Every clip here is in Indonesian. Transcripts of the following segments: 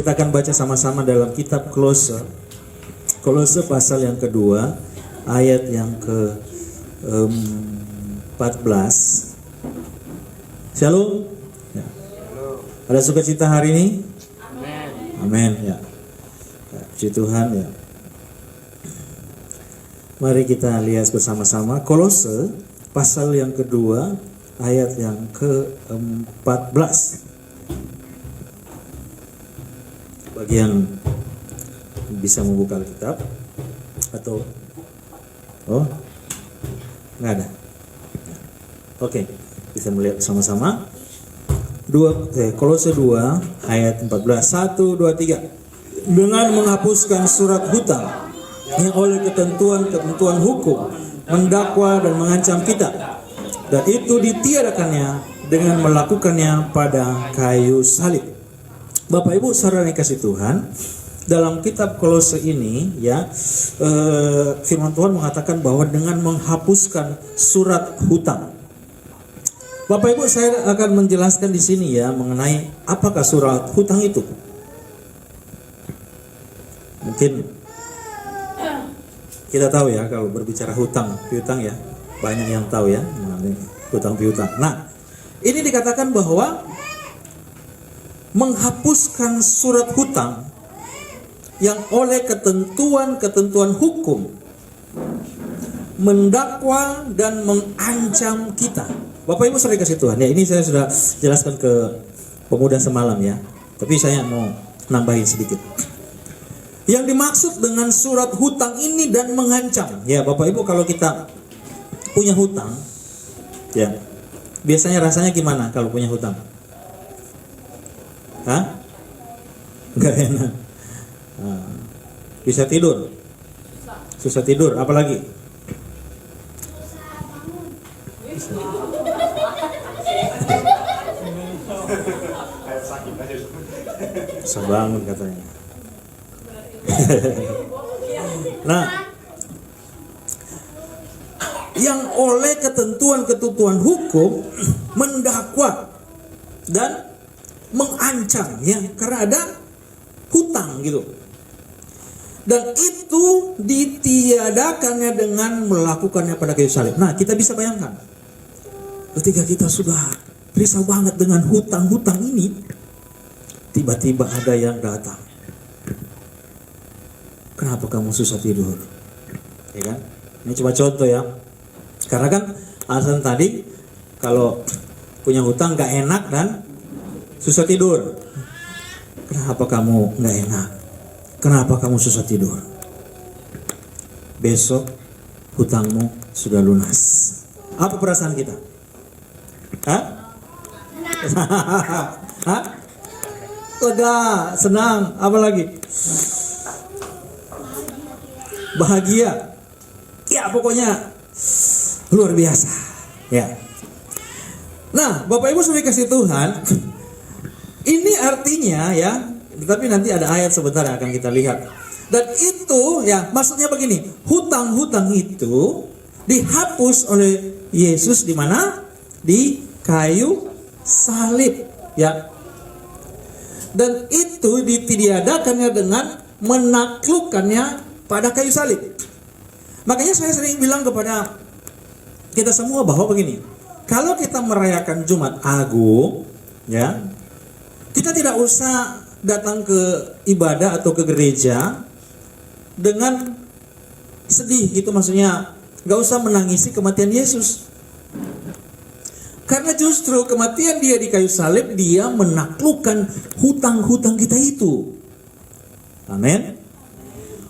Kita akan baca sama-sama dalam kitab Kolose. Kolose pasal yang kedua, ayat yang ke-14. Shalom. Ya. Ada sukacita hari ini? Amin. Amin. Ya. Puji Tuhan ya. Mari kita lihat bersama-sama Kolose pasal yang kedua, ayat yang ke-14. Bagi yang bisa membuka Alkitab atau nggak ada. Oke, bisa melihat sama-sama. Kolose 2 ayat 14. 1, 2, 3. Dengan menghapuskan surat hutang yang oleh ketentuan hukum mendakwa dan mengancam kita, dan itu ditiadakannya dengan melakukannya pada kayu salib. Bapak Ibu saudara yang kasih Tuhan, dalam kitab Kolose ini ya, firman Tuhan mengatakan bahwa dengan menghapuskan surat hutang. Bapak Ibu, saya akan menjelaskan di sini ya mengenai apakah surat hutang itu. Mungkin kita tahu ya, kalau berbicara hutang piutang ya, banyak yang tahu ya mengenai hutang piutang. Nah, ini dikatakan bahwa menghapuskan surat hutang yang oleh ketentuan hukum mendakwa dan mengancam kita. Bapak Ibu saudara kasih Tuhan ya, ini saya sudah jelaskan ke pemuda semalam ya, tapi saya mau nambahin sedikit. Yang dimaksud dengan surat hutang ini dan mengancam ya, Bapak Ibu, kalau kita punya hutang ya, biasanya rasanya gimana kalau punya hutang? Hah? Enggak enak. Bisa tidur? Susah tidur, apalagi? Susah bangun katanya. Nah, yang oleh ketentuan hukum mendakwa dan mengancam ya, karena ada hutang gitu. Dan itu ditiadakannya dengan melakukannya pada kayu salib. Nah, kita bisa bayangkan ketika kita sudah risau banget dengan hutang-hutang ini, tiba-tiba ada yang datang. Kenapa kamu susah tidur? Ya kan? Ini coba contoh ya. Karena kan alasan tadi, kalau punya hutang gak enak dan susah tidur. Kenapa kamu gak enak? Kenapa kamu susah tidur? Besok hutangmu sudah lunas. Apa perasaan kita? Hah? Hah? Lega, senang, apa lagi? Bahagia. Ya pokoknya luar biasa. Ya. Nah, Bapak Ibu saudara kasih Tuhan, ini artinya ya, tapi nanti ada ayat sebentar yang akan kita lihat. Dan itu ya, maksudnya begini, hutang-hutang itu dihapus oleh Yesus di mana? Di kayu salib, ya. Dan itu ditiadakannya dengan menaklukkannya pada kayu salib. Makanya saya sering bilang kepada kita semua bahwa begini, kalau kita merayakan Jumat Agung, ya, kita tidak usah datang ke ibadah atau ke gereja dengan sedih gitu, maksudnya gak usah menangisi kematian Yesus. Karena justru kematian dia di kayu salib, dia menaklukkan hutang-hutang kita itu. Amin.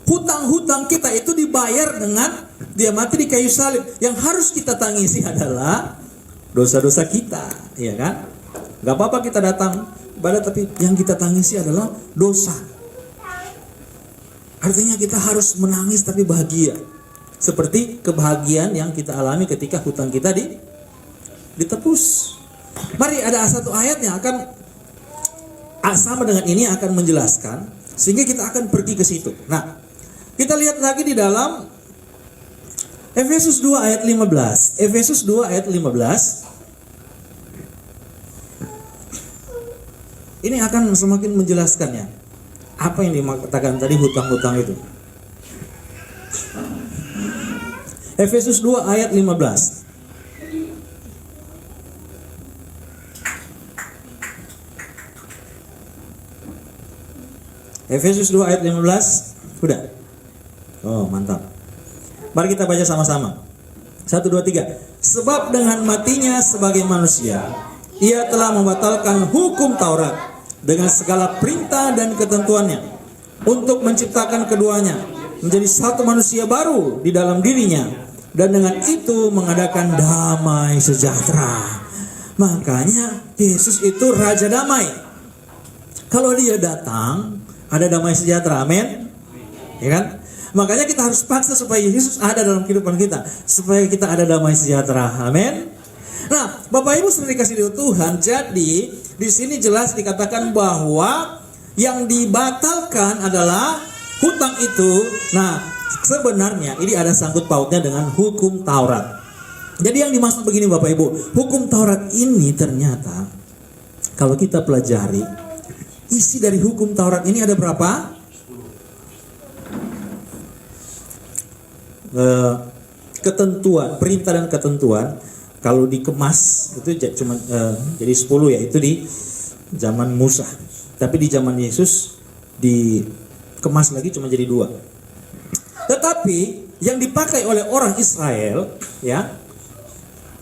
Hutang-hutang kita itu dibayar dengan dia mati di kayu salib. Yang harus kita tangisi adalah dosa-dosa kita, ya kan? Gak apa-apa kita datang ibadah, tapi yang kita tangisi adalah dosa. Artinya kita harus menangis tapi bahagia. Seperti kebahagiaan yang kita alami ketika hutang kita ditebus. Mari, ada satu ayat yang akan sama dengan ini akan menjelaskan, sehingga kita akan pergi ke situ. Nah, kita lihat lagi di dalam Efesus 2 ayat 15. Efesus 2 ayat 15. Ini akan semakin menjelaskannya. Apa yang dikatakan tadi hutang-hutang itu? Efesus 2 ayat 15. Efesus 2 ayat 15. Sudah? Oh, mantap. Mari kita baca sama-sama. 1, 2, 3. Sebab dengan matinya sebagai manusia, ia telah membatalkan hukum Taurat dengan segala perintah dan ketentuannya, untuk menciptakan keduanya menjadi satu manusia baru di dalam dirinya, dan dengan itu mengadakan damai sejahtera. Makanya Yesus itu Raja Damai. Kalau dia datang, ada damai sejahtera. Amin. Ya kan? Makanya kita harus paksa supaya Yesus ada dalam kehidupan kita, supaya kita ada damai sejahtera. Amin. Nah, Bapak Ibu sudah dikasih di Tuhan. Jadi di sini jelas dikatakan bahwa yang dibatalkan adalah hutang itu. Nah, sebenarnya ini ada sangkut pautnya dengan hukum Taurat. Jadi yang dimaksud begini Bapak Ibu, hukum Taurat ini ternyata kalau kita pelajari, isi dari hukum Taurat ini ada berapa? Ketentuan, perintah dan ketentuan. Kalau dikemas itu cuma jadi 10 ya, itu di zaman Musa. Tapi di zaman Yesus dikemas lagi cuma jadi 2. Tetapi yang dipakai oleh orang Israel ya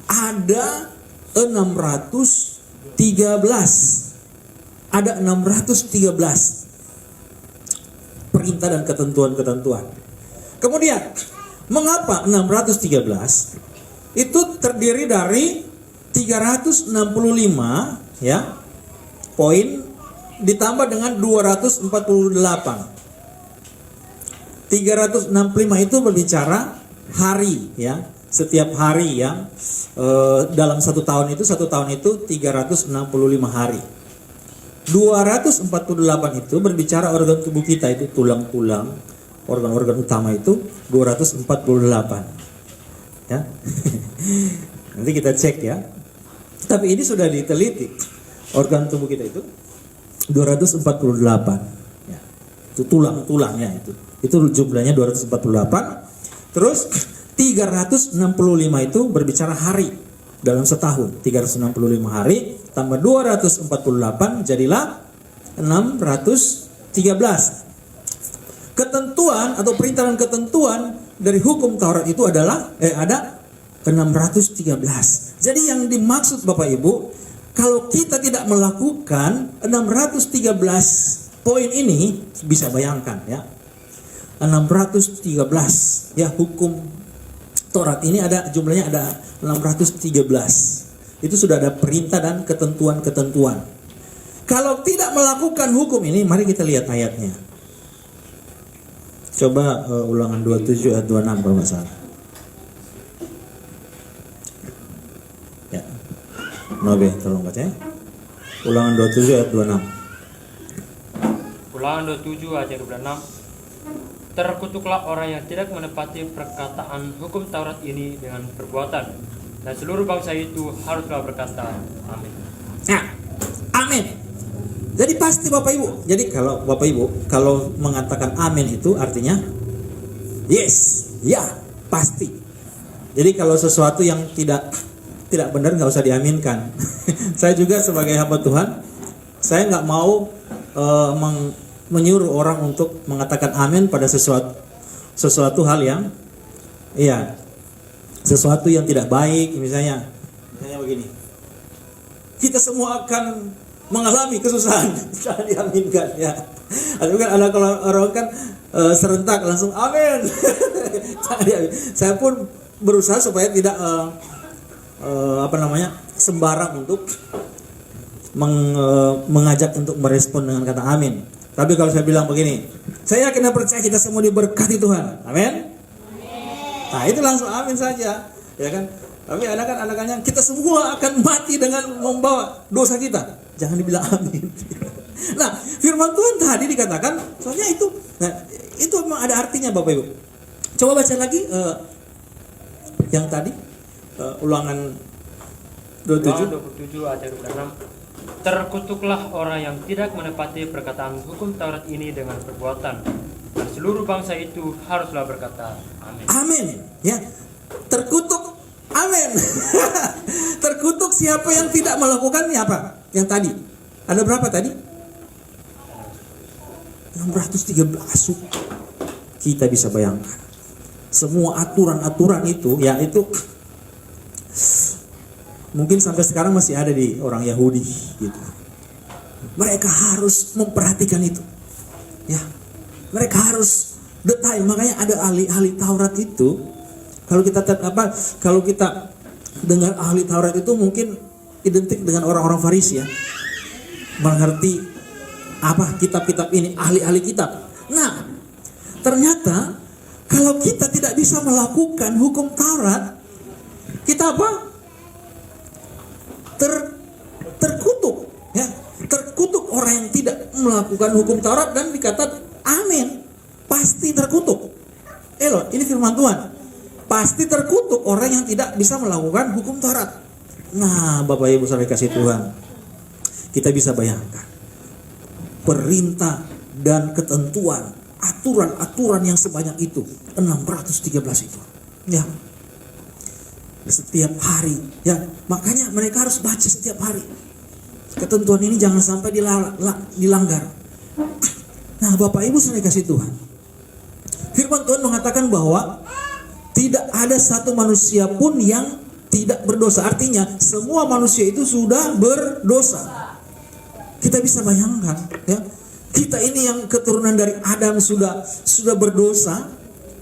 ada 613. Ada 613 perintah dan ketentuan-ketentuan. Kemudian mengapa 613? Itu terdiri dari 365 ya poin ditambah dengan 248. 365 itu berbicara hari ya. Setiap hari yang dalam satu tahun itu 365 hari. 248 itu berbicara organ tubuh kita, itu tulang-tulang, organ-organ utama itu 248. Ya. Nanti kita cek ya. Tapi ini sudah diteliti. Organ tubuh kita itu 248. Ya. Itu tulang-tulangnya itu. Itu jumlahnya 248. Terus 365 itu berbicara hari dalam setahun. 365 hari tambah 248 jadilah 613. Ketentuan atau perintah dan ketentuan dari hukum Taurat itu adalah ada 613. Jadi yang dimaksud Bapak Ibu, kalau kita tidak melakukan 613 poin ini, bisa bayangkan ya. 613 ya, hukum Taurat ini ada jumlahnya ada 613. Itu sudah ada perintah dan ketentuan-ketentuan. Kalau tidak melakukan hukum ini, mari kita lihat ayatnya. Coba Ulangan 27 ayat 26 kalau nggak salah. Ya. Nobe, tolong baca ya. Ulangan 27 ayat 26. Ulangan 27 ayat 26. Terkutuklah orang yang tidak menepati perkataan hukum Taurat ini dengan perbuatan, dan seluruh bangsa itu haruslah berkata amin. Nah, amin. Jadi pasti Bapak Ibu. Jadi kalau Bapak Ibu kalau mengatakan amin itu artinya yes, ya, pasti. Jadi kalau sesuatu yang tidak benar nggak usah diaminkan. Saya juga sebagai hamba Tuhan, saya nggak mau menyuruh orang untuk mengatakan amin pada sesuatu hal yang sesuatu yang tidak baik, misalnya begini. Kita semua akan mengalami kesusahan, jangan diaminkan ya. Ada kalau orang kan serentak langsung amin. Saya pun berusaha supaya tidak sembarang untuk mengajak untuk merespon dengan kata amin. Tapi kalau saya bilang begini, saya yakin dan percaya kita semua diberkati Tuhan, amin. Nah itu langsung amin saja, ya kan. Tapi anak-anaknya kita semua akan mati dengan membawa dosa kita. Jangan dibilang amin. Nah, firman Tuhan tadi dikatakan, soalnya itu memang ada artinya Bapak Ibu. Coba baca lagi yang tadi Ulangan 27 ayat 26. Terkutuklah orang yang tidak menepati perkataan hukum Taurat ini dengan perbuatan, dan seluruh bangsa itu haruslah berkata, amin. Amin. Ya. Terkutuk. Amin. Terkutuk siapa yang tidak melakukannya apa? Yang tadi. Ada berapa tadi? 613. Kita bisa bayangkan. Semua aturan-aturan itu, ya itu mungkin sampai sekarang masih ada di orang Yahudi gitu. Mereka harus memperhatikan itu. Ya. Mereka harus detail. Makanya ada ahli Taurat itu. Kalau kita dengar ahli Taurat itu mungkin identik dengan orang-orang Farisi ya. Mengerti apa kitab-kitab ini, ahli-ahli kitab. Nah, ternyata kalau kita tidak bisa melakukan hukum Taurat, kita apa? Terkutuk ya. Terkutuk orang yang tidak melakukan hukum Taurat, dan dikatakan amin, pasti terkutuk. Ini firman Tuhan. Pasti terkutuk orang yang tidak bisa melakukan hukum Taurat. Nah, Bapak Ibu saudara kasih Tuhan, kita bisa bayangkan perintah dan ketentuan, aturan-aturan yang sebanyak itu, 613 itu. Ya. Setiap hari, ya. Makanya mereka harus baca setiap hari. Ketentuan ini jangan sampai dilanggar. Nah, Bapak Ibu saudara kasih Tuhan, firman Tuhan mengatakan bahwa tidak ada satu manusia pun yang tidak berdosa. Artinya semua manusia itu sudah berdosa. Kita bisa bayangkan ya. Kita ini yang keturunan dari Adam sudah berdosa.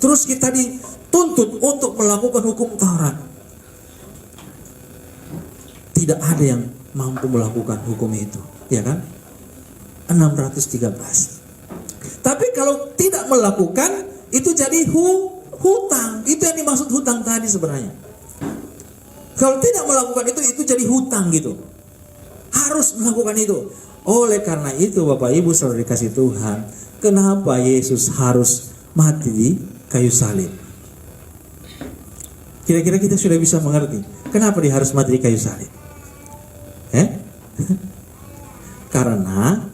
Terus kita dituntut untuk melakukan hukum Taurat. Tidak ada yang mampu melakukan hukum itu, ya kan? 613. Tapi kalau tidak melakukan, itu jadi hutang. Itu yang dimaksud hutang tadi sebenarnya. Kalau tidak melakukan itu jadi hutang gitu. Harus melakukan itu. Oleh karena itu Bapak Ibu saudara dikasih Tuhan, kenapa Yesus harus mati di kayu salib? Kira-kira kita sudah bisa mengerti kenapa dia harus mati di kayu salib? Karena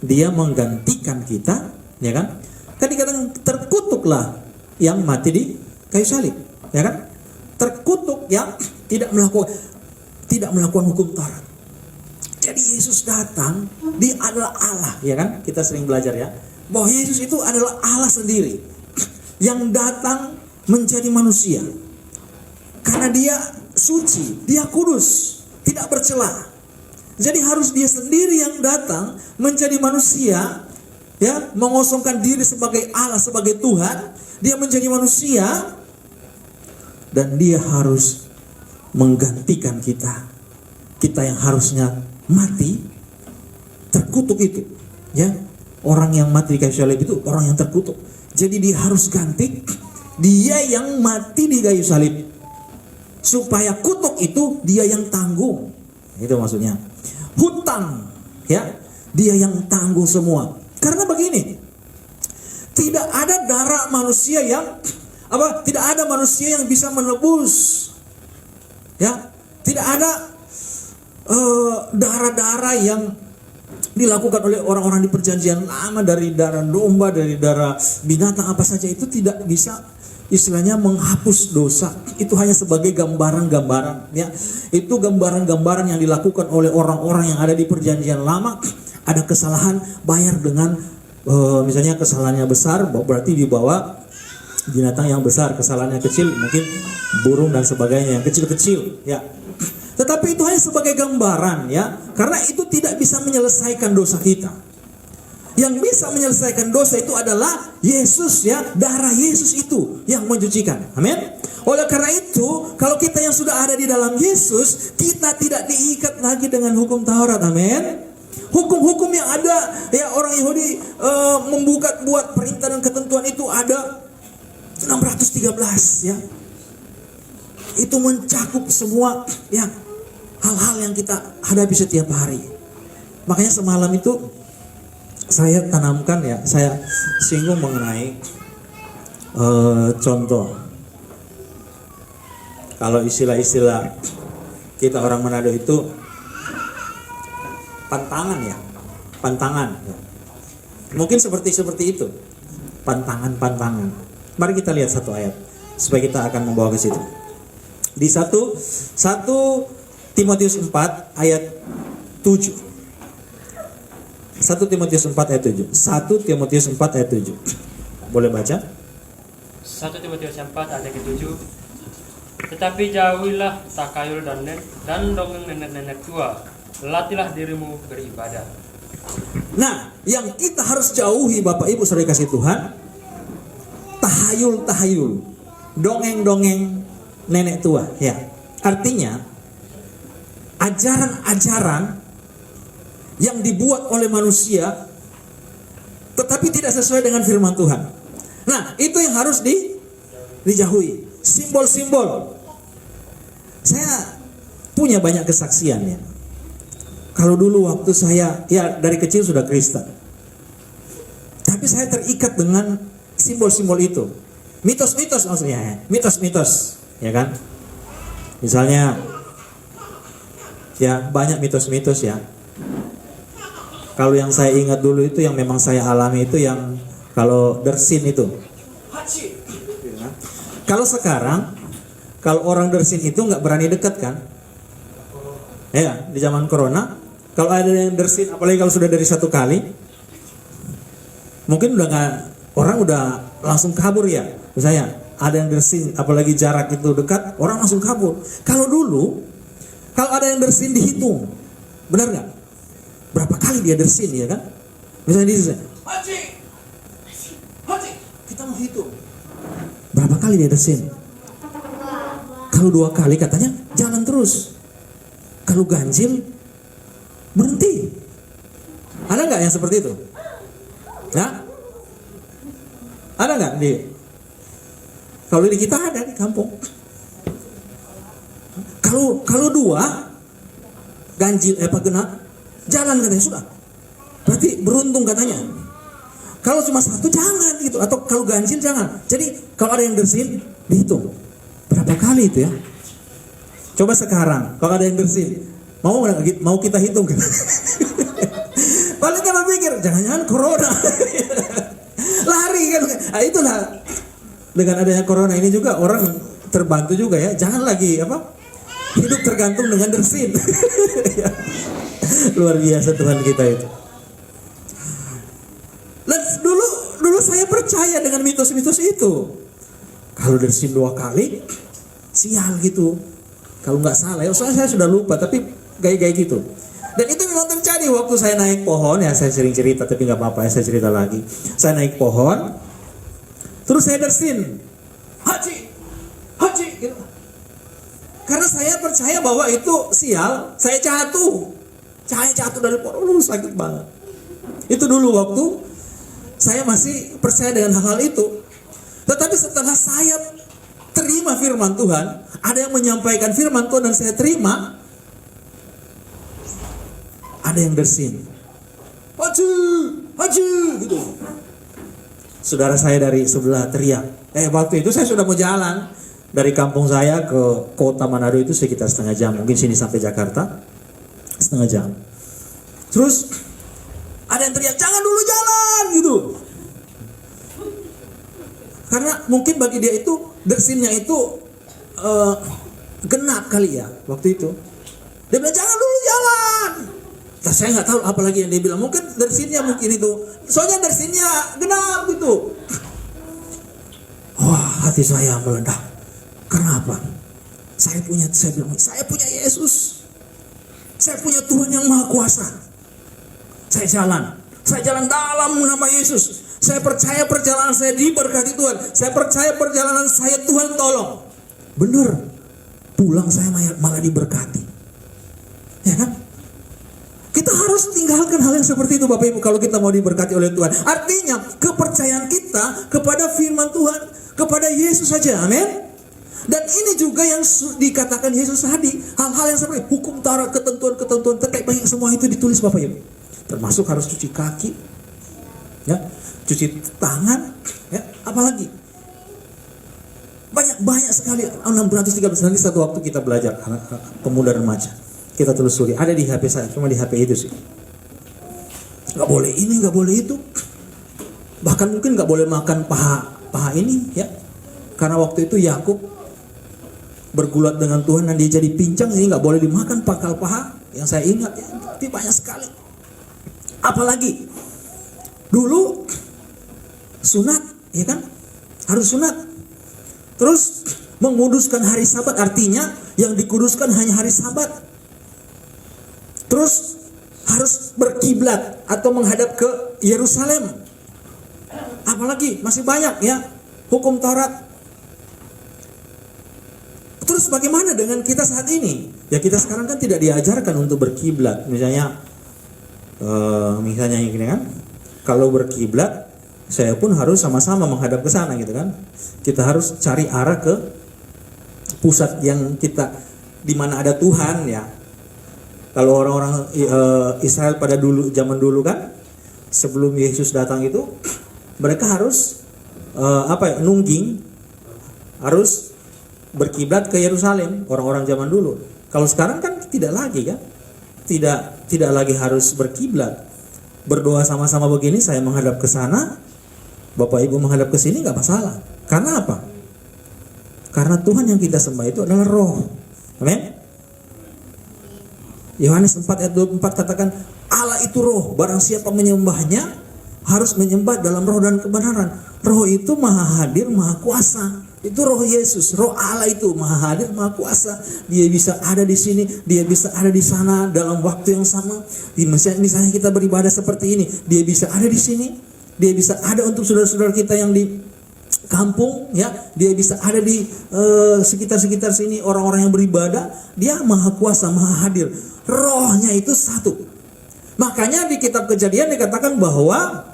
dia menggantikan kita, ya kan? Kan dikatakan terkutuklah yang mati di kayu salib, ya kan? Terkutuk yang tidak melakukan hukum Taurat. Jadi Yesus datang, dia adalah Allah, ya kan? Kita sering belajar ya, bahwa Yesus itu adalah Allah sendiri yang datang menjadi manusia. Karena dia suci, dia kudus, tidak bercela. Jadi harus dia sendiri yang datang menjadi manusia, ya, mengosongkan diri sebagai Allah, sebagai Tuhan. Dia menjadi manusia dan dia harus menggantikan kita yang harusnya mati, terkutuk itu, ya. Orang yang mati di kayu salib itu orang yang terkutuk. Jadi dia harus ganti dia yang mati di kayu salib, supaya kutuk itu dia yang tanggung. Itu maksudnya. Hutang, ya, dia yang tanggung semua. Karena begini, tidak ada darah manusia yang tidak ada manusia yang bisa menebus, ya. Tidak ada darah-darah yang dilakukan oleh orang-orang di perjanjian lama, dari darah domba, dari darah binatang apa saja, itu tidak bisa istilahnya menghapus dosa. Itu hanya sebagai gambaran-gambaran, ya. Itu gambaran-gambaran yang dilakukan oleh orang-orang yang ada di perjanjian lama. Ada kesalahan, bayar dengan misalnya kesalahannya besar, berarti dibawa binatang yang besar. Kesalahannya kecil, mungkin burung dan sebagainya yang kecil-kecil, ya. Tetapi itu hanya sebagai gambaran, ya. Karena itu tidak bisa menyelesaikan dosa kita. Yang bisa menyelesaikan dosa itu adalah Yesus, ya. Darah Yesus itu yang mencucikan. Amin. Oleh karena itu, kalau kita yang sudah ada di dalam Yesus, kita tidak diikat lagi dengan hukum Taurat. Amin. Hukum-hukum yang ada, ya, orang Yahudi buat perintah dan ketentuan itu ada 613, ya. Itu mencakup semua, ya, hal-hal yang kita hadapi setiap hari. Makanya semalam itu saya tanamkan, ya, saya singgung mengenai contoh. Kalau istilah-istilah kita orang Manado itu pantangan ya, pantangan. Ya. Mungkin seperti itu, pantangan. Mari kita lihat satu ayat supaya kita akan membawa ke situ. Di 1 Timotius 4 ayat 7. 1 Timotius 4 ayat 7. 1 Timotius 4 ayat 7. Boleh baca? 1 Timotius 4 ayat ke-7. Tetapi jauhilah takayul dan dongeng nenek-nenek tua. Latihlah dirimu beribadah. Nah, yang kita harus jauhi Bapak Ibu saudara kasih Tuhan, tahayul, dongeng-dongeng nenek tua, ya. Artinya ajaran-ajaran yang dibuat oleh manusia tetapi tidak sesuai dengan firman Tuhan. Nah, itu yang harus dijauhi. Simbol-simbol. Saya punya banyak kesaksian ya. Kalau dulu waktu saya ya dari kecil sudah Kristen, tapi saya terikat dengan simbol-simbol itu, mitos-mitos maksudnya ya, mitos-mitos, ya kan? Misalnya, ya banyak mitos-mitos ya. Kalau yang saya ingat dulu itu yang memang saya alami itu yang kalau dersin itu. Kalau sekarang, kalau orang dersin itu nggak berani dekat kan? Ya, di zaman corona. Kalau ada yang dersin, apalagi kalau sudah dari satu kali, mungkin udah nggak, orang udah langsung kabur ya. Misalnya ada yang dersin, apalagi jarak itu dekat, orang langsung kabur. Kalau dulu, kalau ada yang dersin dihitung, benar nggak? Berapa kali dia dersin ya kan? Misalnya di sini, Haji, kita mau hitung. Berapa kali dia dersin? Kalau 2 kali katanya jalan terus. Kalau ganjil berhenti. Ada nggak yang seperti itu? Ya? Ada nggak di? Kalau di kita ada di kampung. Kalau 2 ganjil genap jalan katanya sudah. Berarti beruntung katanya. Kalau cuma 1 jangan gitu, atau kalau ganjil jangan. Jadi kalau ada yang dersin dihitung. Berapa kali itu ya? Coba sekarang kalau ada yang dersin, mau kita hitung kan? Paling kan berpikir jangan-jangan corona. Lari kan. Nah, itulah dengan adanya corona ini juga orang terbantu juga ya. Jangan lagi hidup tergantung dengan dersin. Luar biasa Tuhan kita itu. Dan dulu saya percaya dengan mitos-mitos itu. Kalau dersin 2 kali sial gitu. Kalau nggak salah ya, soalnya saya sudah lupa, tapi gaya-gaya gitu. Dan itu memang terjadi waktu saya naik pohon, ya saya sering cerita, tapi nggak apa-apa ya, saya cerita lagi. Saya naik pohon, terus saya dersin, Haji, gitu. Karena saya percaya bahwa itu sial, saya jatuh. Cahaya jatuh dari pohon, sakit banget. Itu dulu waktu saya masih percaya dengan hal-hal itu. Tetapi setelah saya terima firman Tuhan, ada yang menyampaikan firman Tuhan dan saya terima, ada yang dersin, Haji, gitu. Saudara saya dari sebelah teriak. Waktu itu saya sudah mau jalan dari kampung saya ke kota Manado itu sekitar setengah jam, mungkin sini sampai Jakarta setengah jam. Terus ada yang teriak, jangan dulu jalan, gitu. Karena mungkin bagi dia itu dersinnya itu genap kali ya waktu itu. Dia bilang jangan dulu jalan. Nah, saya nggak tahu apa lagi yang dia bilang. Mungkin dersinnya mungkin itu. Soalnya dersinnya genap gitu. Wah, hati saya meledak. Kenapa? Saya bilang, saya punya Yesus. Saya punya Tuhan yang Maha Kuasa. Saya jalan dalam nama Yesus. Saya percaya perjalanan saya diberkati Tuhan. Saya percaya perjalanan saya Tuhan tolong. Benar. Pulang saya malah diberkati. Ya kan? Kita harus tinggalkan hal yang seperti itu Bapak Ibu kalau kita mau diberkati oleh Tuhan. Artinya kepercayaan kita kepada firman Tuhan, kepada Yesus saja. Amin. Dan ini juga yang dikatakan Yesus tadi. Hal-hal yang seperti hukum Taurat, ketentuan-ketentuan terkait banyak semua itu ditulis Bapak Ibu. Termasuk harus cuci kaki. Ya. Cuci tangan, ya, apalagi banyak sekali 613 nanti satu waktu kita belajar anak pemuda remaja kita telusuri ada di HP saya cuma di HP itu sih. nggak boleh ini, nggak boleh itu. Bahkan mungkin nggak boleh makan paha ini, ya. Karena waktu itu Yakub bergulat dengan Tuhan dan dia jadi pincang, ini nggak boleh dimakan pangkal paha. Yang saya ingat, ya, itu banyak sekali. Apalagi dulu sunat, ya kan? Harus sunat. Terus menguduskan hari Sabat, artinya yang dikuduskan hanya hari Sabat. Terus harus berkiblat atau menghadap ke Yerusalem. Apalagi masih banyak, ya, hukum Taurat. Terus bagaimana dengan kita saat ini? Ya, kita sekarang kan tidak diajarkan untuk berkiblat. Misalnya yang gini kan, kalau berkiblat saya pun harus sama-sama menghadap ke sana gitu kan. Kita harus cari arah ke pusat yang kita, di mana ada Tuhan, ya. Kalau orang-orang Israel pada zaman dulu kan, sebelum Yesus datang itu, mereka harus nungging, harus berkiblat ke Yerusalem, orang-orang zaman dulu. Kalau sekarang kan tidak lagi kan, tidak lagi harus berkiblat. Berdoa sama-sama begini, saya menghadap ke sana, Bapak Ibu menghadap ke sini, nggak masalah. Karena apa? Karena Tuhan yang kita sembah itu adalah Roh. Amin. Yohanes 4 ayat 24 katakan, Allah itu Roh, barang siapa menyembahnya harus menyembah dalam roh dan kebenaran. Roh itu maha hadir, maha kuasa. Itu Roh Yesus, Roh Allah itu maha hadir, maha kuasa. Dia bisa ada di sini, dia bisa ada di sana dalam waktu yang sama. Misalnya kita beribadah seperti ini, dia bisa ada di sini. Dia bisa ada untuk saudara-saudara kita yang di kampung, ya. Dia bisa ada di sekitar-sekitar sini, orang-orang yang beribadah. Dia maha kuasa, maha hadir. Rohnya itu satu. Makanya di kitab Kejadian dikatakan bahwa,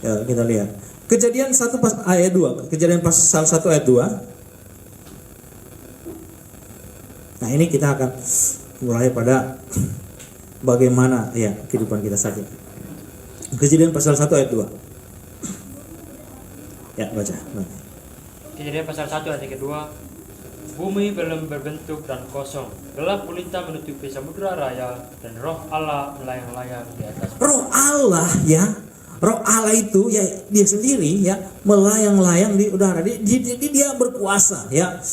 ya, kita lihat Kejadian 1 ayat 2. Kejadian pasal 1 ayat 2. Nah, ini kita akan mulai pada bagaimana, ya, kehidupan kita saja. Kejadian pasal 1 ayat 2. Ya, baca. Kejadian pasal 1 ayat yang kedua. Bumi belum berbentuk dan kosong, gelap gulita menutupi samudra raya, dan roh Allah melayang-layang di atas. Roh Allah, ya, roh Allah itu, ya, dia sendiri, ya, melayang-layang di udara. Dia berkuasa, ya,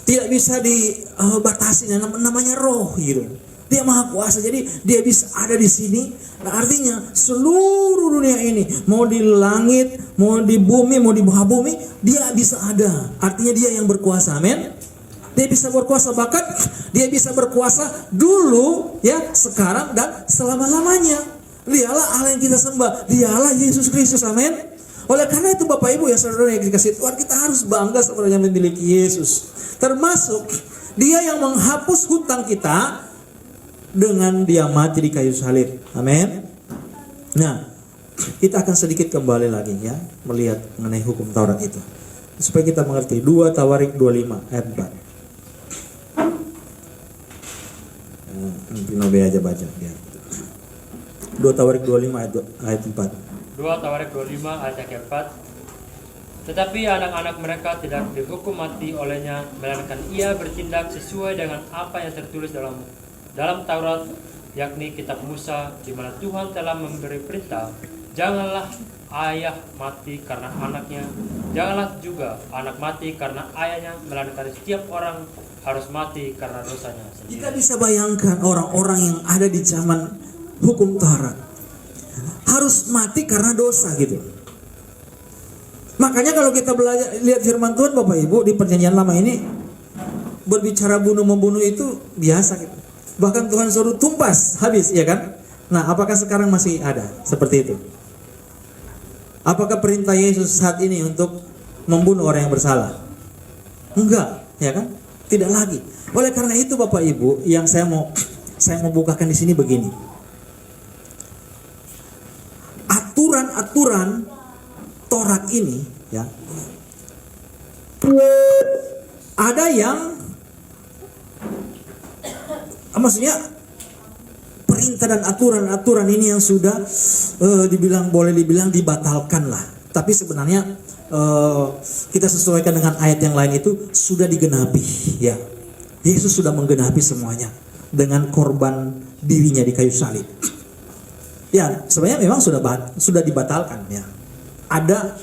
tidak bisa dibatasi. Namanya roh, gitu. Dia maha kuasa, jadi dia bisa ada di sini. Nah, artinya seluruh dunia ini, mau di langit, mau di bumi, mau di bawah bumi, dia bisa ada. Artinya dia yang berkuasa, amin. Dia bisa berkuasa, bahkan dia bisa berkuasa dulu, ya, sekarang dan selama-lamanya. Dialah Allah yang kita sembah, dialah Yesus Kristus, amin. Oleh karena itu Bapak Ibu, ya, saudara yang dikasih Tuhan, kita harus bangga sebenarnya memiliki Yesus. Termasuk dia yang menghapus hutang kita dengan dia mati di kayu salib. Amin. Nah, kita akan sedikit kembali lagi, ya, melihat mengenai hukum Taurat itu, supaya kita mengerti. 2 Tawarik 25 ayat 4. Nobe aja baca, ya. 2 Tawarik 25 ayat 4. 2 Tawarik 25 ayat yang keempat. Tetapi anak-anak mereka tidak dihukum mati olehnya, melainkan ia bertindak sesuai dengan apa yang tertulis dalam Taurat, yakni kitab Musa, di mana Tuhan telah memberi perintah, janganlah ayah mati karena anaknya, janganlah juga anak mati karena ayahnya, melainkan setiap orang harus mati karena dosanya sendiri. Kita bisa bayangkan orang-orang yang ada di zaman hukum Taurat harus mati karena dosa, gitu. Makanya kalau kita belajar lihat firman Tuhan, Bapak Ibu, di Perjanjian Lama ini berbicara bunuh-membunuh itu biasa, gitu. Bahkan Tuhan suruh tumpas habis, ya kan? Nah, apakah sekarang masih ada seperti itu? Apakah perintah Yesus saat ini untuk membunuh orang yang bersalah? Enggak, ya kan? Tidak lagi. Oleh karena itu Bapak Ibu, yang saya mau bukakan di sini begini. Aturan-aturan Taurat ini, ya, ada yang maksudnya perintah dan aturan-aturan ini yang sudah boleh dibilang dibatalkan lah. Tapi sebenarnya kita sesuaikan dengan ayat yang lain, itu sudah digenapi, ya. Yesus sudah menggenapi semuanya dengan korban dirinya di kayu salib. Ya, sebenarnya memang sudah dibatalkan ya. Ada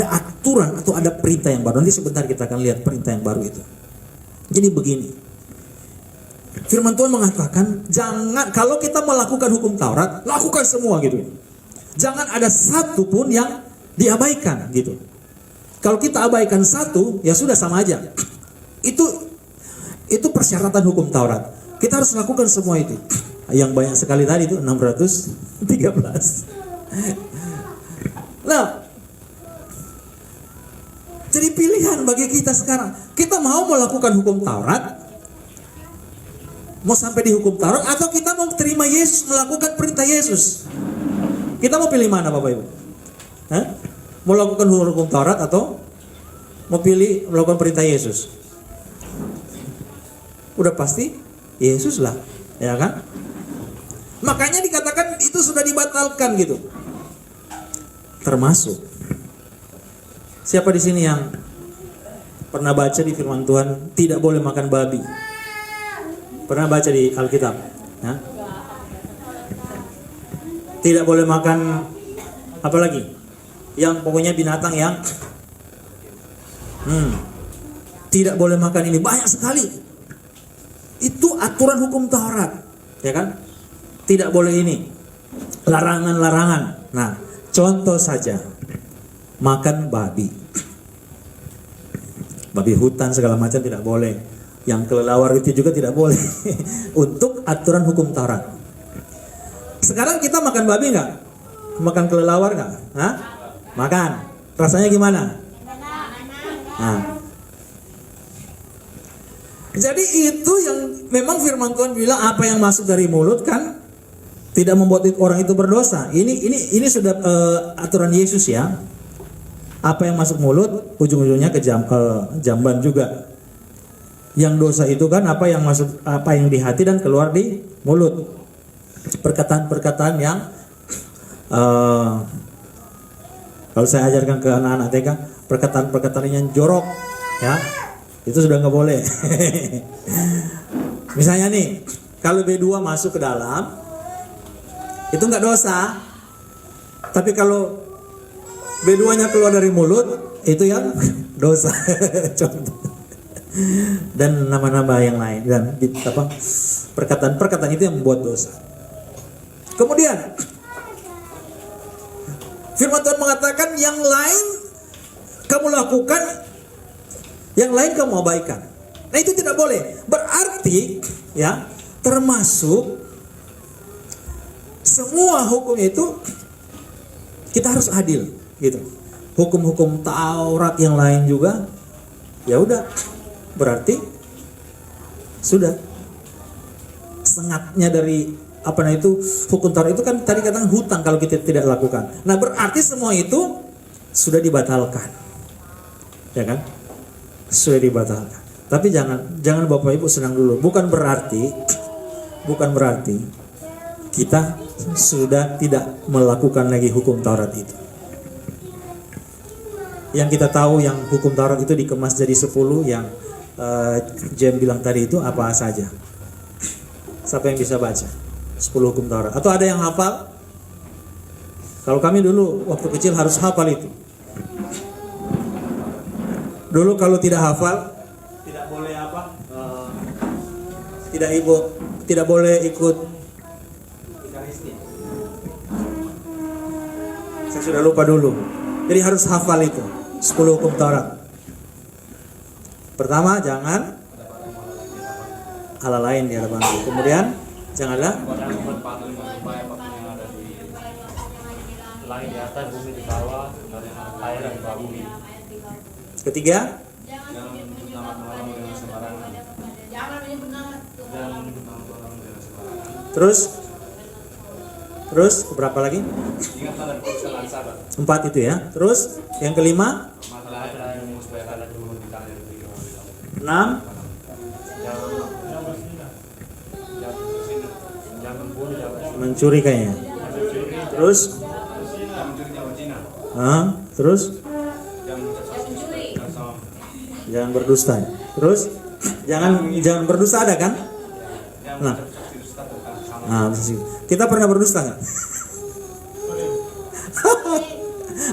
aturan atau ada perintah yang baru. Nanti sebentar kita akan lihat perintah yang baru itu. Jadi begini. Firman Tuhan mengatakan, jangan, kalau kita melakukan hukum Taurat, lakukan semua gitu. Jangan ada satu pun yang diabaikan gitu. Kalau kita abaikan satu, ya sudah sama aja. Itu persyaratan hukum Taurat. Kita harus lakukan semua itu. Yang banyak sekali tadi itu 613. Nah, jadi pilihan bagi kita sekarang. Kita mau melakukan hukum Taurat, mau sampai di hukum Taurat, atau kita mau terima Yesus, melakukan perintah Yesus. Kita mau pilih mana Bapak Ibu? Hah? Mau lakukan hukum Taurat atau mau pilih melakukan perintah Yesus? Udah pasti Yesus lah, ya kan? Makanya dikatakan itu sudah dibatalkan gitu. Termasuk siapa di sini yang pernah baca di firman Tuhan tidak boleh makan babi? Pernah baca di Alkitab? Ya? Tidak boleh makan apa lagi? Yang pokoknya binatang yang tidak boleh makan ini, banyak sekali. Itu aturan hukum Taurat, ya kan? Tidak boleh ini, larangan-larangan. Nah, contoh saja, makan babi hutan segala macam tidak boleh. Yang kelelawar itu juga tidak boleh. Untuk aturan hukum Taurat. Sekarang kita makan babi nggak? Makan kelelawar nggak? Hah? Makan. Rasanya gimana? Nah. Jadi itu yang memang firman Tuhan bilang, apa yang masuk dari mulut kan tidak membuat orang itu berdosa. Ini sudah aturan Yesus ya. Apa yang masuk mulut ujung-ujungnya ke jamban juga. Yang dosa itu kan apa yang di hati dan keluar di mulut. Perkataan-perkataan yang kalau saya ajarkan ke anak-anak TK, perkataan-perkataan yang jorok ya. Itu sudah nggak boleh. Misalnya nih, kalau B2 masuk ke dalam, itu nggak dosa. Tapi kalau B2-nya keluar dari mulut, itu yang dosa. Contoh. Dan nama-nama yang lain dan perkataan-perkataan itu yang membuat dosa. Kemudian firman Tuhan mengatakan yang lain kamu lakukan, yang lain kamu abaikan. Nah, itu tidak boleh. Berarti ya, termasuk semua hukum itu kita harus adil gitu. Hukum-hukum Taurat yang lain juga ya udah, berarti sudah sengatnya dari hukum Taurat itu kan tadi katakan hutang kalau kita tidak lakukan. Nah, berarti semua itu sudah dibatalkan. Ya kan? Sudah dibatalkan. Tapi jangan Bapak Ibu senang dulu. Bukan berarti kita sudah tidak melakukan lagi hukum Taurat itu. Yang kita tahu yang hukum Taurat itu dikemas jadi 10 yang Jem bilang tadi itu apa saja. Siapa yang bisa baca 10 hukum Taurat? Atau ada yang hafal? Kalau kami dulu waktu kecil harus hafal itu. Dulu kalau tidak hafal, tidak boleh tidak boleh ikut. Saya sudah lupa dulu. Jadi harus hafal itu 10 hukum Taurat. Pertama, jangan Allah lain di hadapan Allah. Kemudian janganlah langit di atas, bumi di bawah, dan air di bawah bumi. Ketiga, Jangan menyebut nama Allah dengan sembarangan. Terus berapa lagi? Ingatlah dan putuskan hari Sabat. 4 itu ya. Terus yang kelima, Masalah ilmu supaya kalian dulu di tangan yang berikan. 6, Jangan membunuh, jangan mencuri kayaknya. Terus, terus jangan berdusta. Terus jangan berdusta ada kan? Nah, kita pernah berdusta nggak?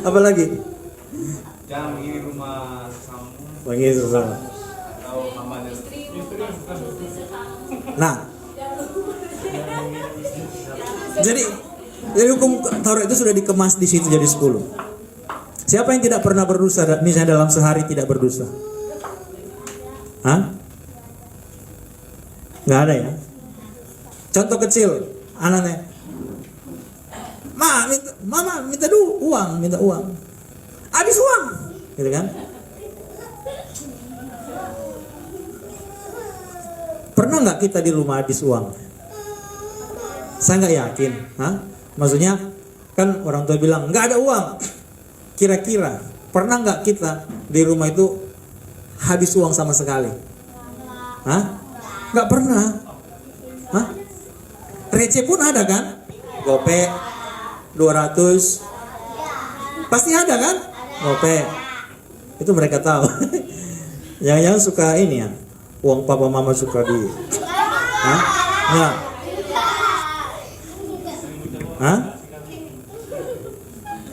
Apalagi? Jangan begini rumah kamu Bagi sesama. atau hambanya. Nah, jadi hukum Taurat itu sudah dikemas di situ jadi 10. Siapa yang tidak pernah berdosa, misalnya dalam sehari tidak berdosa? Hah? Nggak ada ya? Contoh kecil, anaknya, mama minta uang, habis uang, gitu kan? Pernah nggak kita di rumah habis uang? Saya nggak yakin, Maksudnya kan orang tua bilang nggak ada uang. Kira-kira pernah nggak kita di rumah itu habis uang sama sekali? Nggak pernah. Receh pun ada kan? Gopek 200 pasti ada kan? Gopek itu mereka tahu. Jangan-jangan suka ini ya, uang papa mama suka di nggak?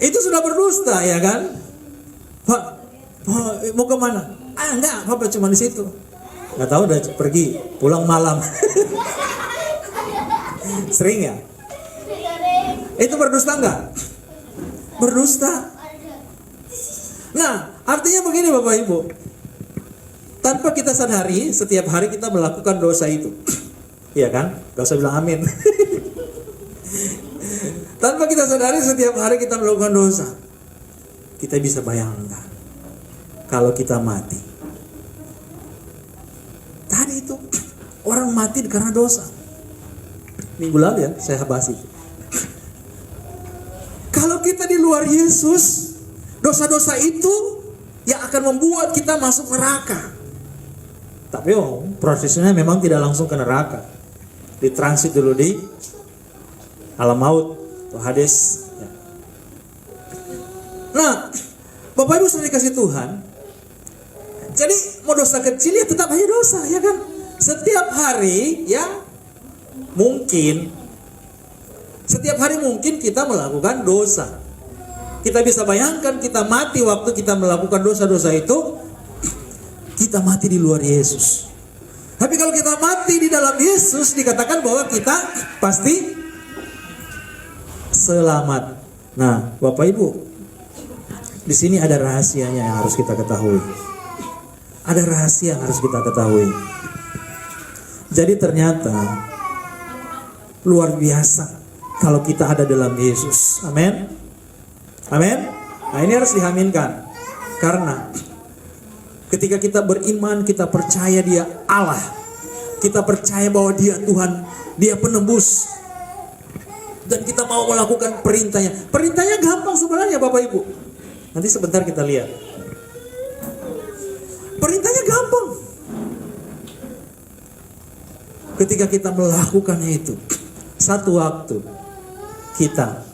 Itu sudah berdusta ya kan? Pak, mau kemana? Enggak, papa cuma di situ. Nggak tahu udah pergi, pulang malam. Sering ya? Itu berdusta enggak? Berdusta. Nah, artinya begini Bapak Ibu. Tanpa kita sadari, setiap hari kita melakukan dosa itu. Iya kan? Gak usah bilang amin. Tanpa kita sadari, setiap hari kita melakukan dosa. Kita bisa bayangkan kalau kita mati. Tadi itu orang mati karena dosa. Minggu lalu ya saya bahas itu. Kalau kita di luar Yesus, dosa-dosa itu yang akan membuat kita masuk neraka. Tapi prosesnya memang tidak langsung ke neraka. Ditransit dulu di alam maut atau Hades. Nah, Bapak Ibu sudah dikasih Tuhan. Jadi mau dosa kecil ya tetap aja dosa, ya kan? Setiap hari ya mungkin kita melakukan dosa. Kita bisa bayangkan kita mati waktu kita melakukan dosa-dosa itu, kita mati di luar Yesus. Tapi kalau kita mati di dalam Yesus, dikatakan bahwa kita pasti selamat. Nah, Bapak Ibu, di sini ada rahasianya yang harus kita ketahui. Ada rahasia yang harus kita ketahui. Jadi ternyata luar biasa kalau kita ada dalam Yesus. Amin. Amin. Nah, ini harus diaminkan. Karena ketika kita beriman, kita percaya Dia Allah. Kita percaya bahwa Dia Tuhan, Dia penebus. Dan kita mau melakukan perintahnya. Perintahnya gampang sebenarnya Bapak Ibu. Nanti sebentar kita lihat. Perintahnya gampang. Ketika kita melakukannya itu, satu waktu kita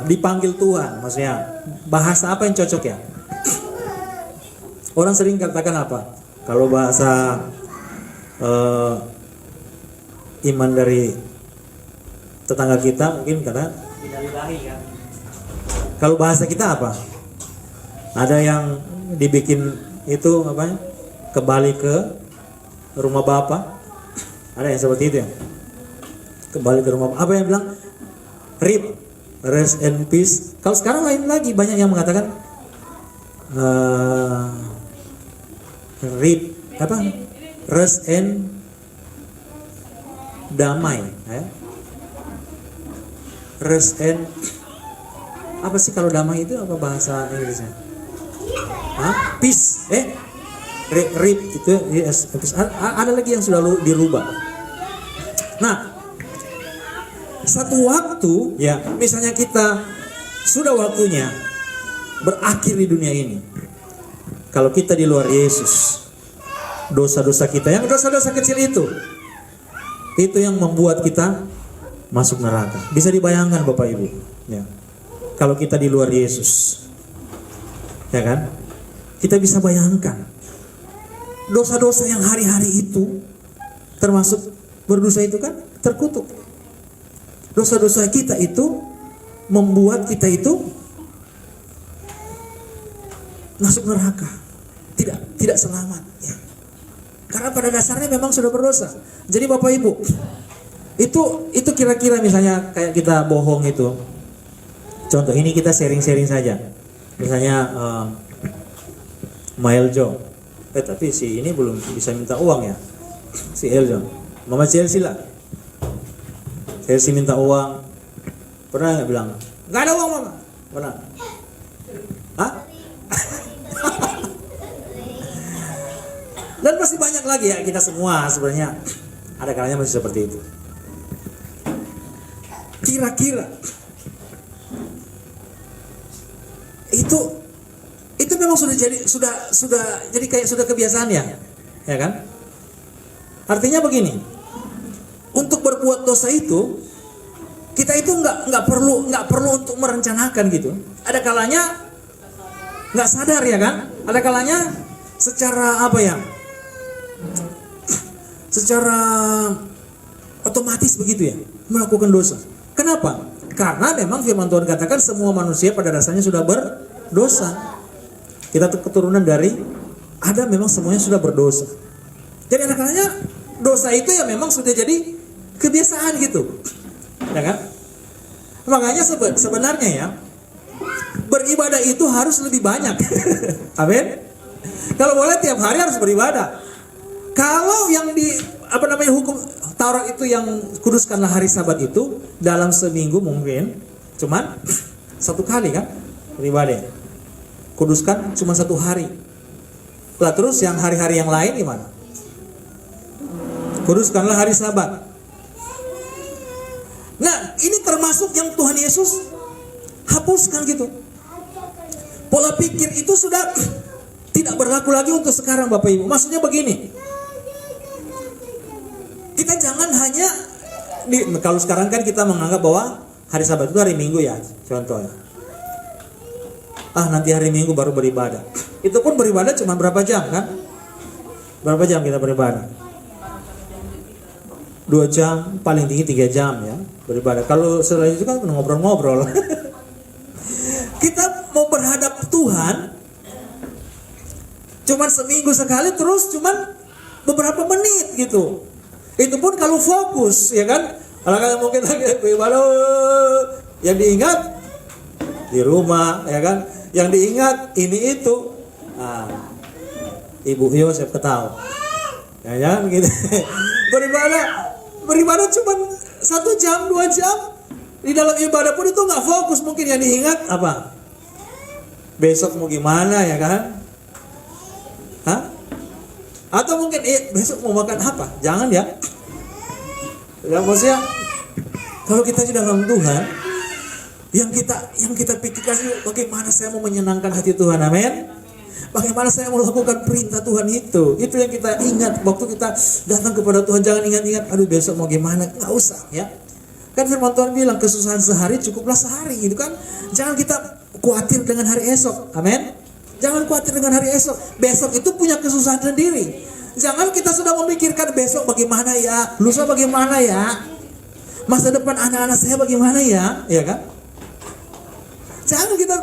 dipanggil Tuhan, maksudnya bahasa apa yang cocok ya? Orang sering katakan apa? Kalau bahasa iman dari tetangga kita mungkin kata ya. Kalau bahasa kita apa? Ada yang dibikin itu apa? Kembali ke rumah Bapa. Ada yang seperti itu ya? Kembali ke rumah Bapa. Apa yang bilang? RIP, rest and peace. Kalau sekarang lain lagi, banyak yang mengatakan RIP, apa? Rest and damai, ya? Rest and apa sih kalau damai itu apa bahasa Inggrisnya? Peace, RIP itu yes. Ada lagi yang sudah dirubah. Nah, satu waktu ya, misalnya kita sudah waktunya berakhir di dunia ini. Kalau kita di luar Yesus, dosa-dosa kita, yang dosa-dosa kecil itu yang membuat kita masuk neraka. Bisa dibayangkan Bapak Ibu, ya. Kalau kita di luar Yesus, ya kan? Kita bisa bayangkan dosa-dosa yang hari-hari itu, termasuk berdosa itu kan terkutuk. Dosa-dosa kita itu membuat kita itu masuk neraka, tidak selamat ya. Karena pada dasarnya memang sudah berdosa. Jadi Bapak Ibu, itu kira-kira misalnya kayak kita bohong itu. Contoh ini kita sharing-sharing saja. Misalnya Maeljo, tapi si ini belum bisa minta uang ya. Si Eljo, Mama Chelsea lah. Chelsea minta uang. Pernah nggak bilang? Nggak ada uang Mama. Pernah? Hah? Dan masih banyak lagi ya, kita semua sebenarnya ada kalanya masih seperti itu. Kira-kira itu memang sudah jadi kayak sudah kebiasaan ya kan? Artinya begini, untuk berbuat dosa itu kita itu nggak perlu untuk merencanakan gitu. Ada kalanya nggak sadar ya kan? Ada kalanya secara apa ya? Secara otomatis begitu ya melakukan dosa. Kenapa? Karena memang firman Tuhan katakan semua manusia pada dasarnya sudah berdosa. Kita keturunan dari Adam, memang semuanya sudah berdosa. Jadi ada kalanya dosa itu ya memang sudah jadi kebiasaan gitu, ya kan? Makanya sebenarnya ya beribadah itu harus lebih banyak. Amin. Kalau boleh tiap hari harus beribadah. Kalau yang hukum Taurat itu yang kuduskanlah hari Sabat itu dalam seminggu mungkin cuman satu kali kan beribadah. Kuduskan cuma satu hari. Lah terus yang hari-hari yang lain gimana? Kuduskanlah hari Sabat. Nah, ini termasuk yang Tuhan Yesus hapuskan gitu. Pola pikir itu sudah tidak berlaku lagi untuk sekarang Bapak Ibu. Maksudnya begini. Kita jangan hanya kalau sekarang kan kita menganggap bahwa hari Sabat itu hari Minggu ya, contohnya. Nanti hari Minggu baru beribadah. Itu pun beribadah cuma berapa jam kan? Berapa jam kita beribadah? 2 jam, paling tinggi 3 jam ya beribadah. Kalau setelah itu kan ngobrol-ngobrol. Kita mau berhadap Tuhan cuman seminggu sekali, terus cuman beberapa menit gitu. Itu pun kalau fokus ya kan. Kalau mungkin lagi beribadah yang diingat di rumah ya kan. Yang diingat ini itu. Ibu Yosef ketawa. Ya kan gitu. Beribadah cuma 1 jam, 2 jam. Di dalam ibadah pun itu nggak fokus. Mungkin yang diingat apa? Besok mau gimana ya kan? Hah? Atau mungkin besok mau makan apa? Jangan ya. Ya maksudnya kalau kita di dalam Tuhan, yang kita pikirkan bagaimana saya mau menyenangkan hati Tuhan, amin. Bagaimana saya mau melakukan perintah Tuhan itu yang kita ingat waktu kita datang kepada Tuhan. Jangan ingat-ingat, aduh besok mau gimana, nggak usah ya. Kan firman Tuhan bilang kesusahan sehari cukuplah sehari gitu kan. Jangan kita khawatir dengan hari esok, amin. Jangan khawatir dengan hari esok. Besok itu punya kesusahan sendiri. Jangan kita sudah memikirkan besok bagaimana ya, lusa bagaimana ya, masa depan anak-anak saya bagaimana ya, ya kan? Jangan kita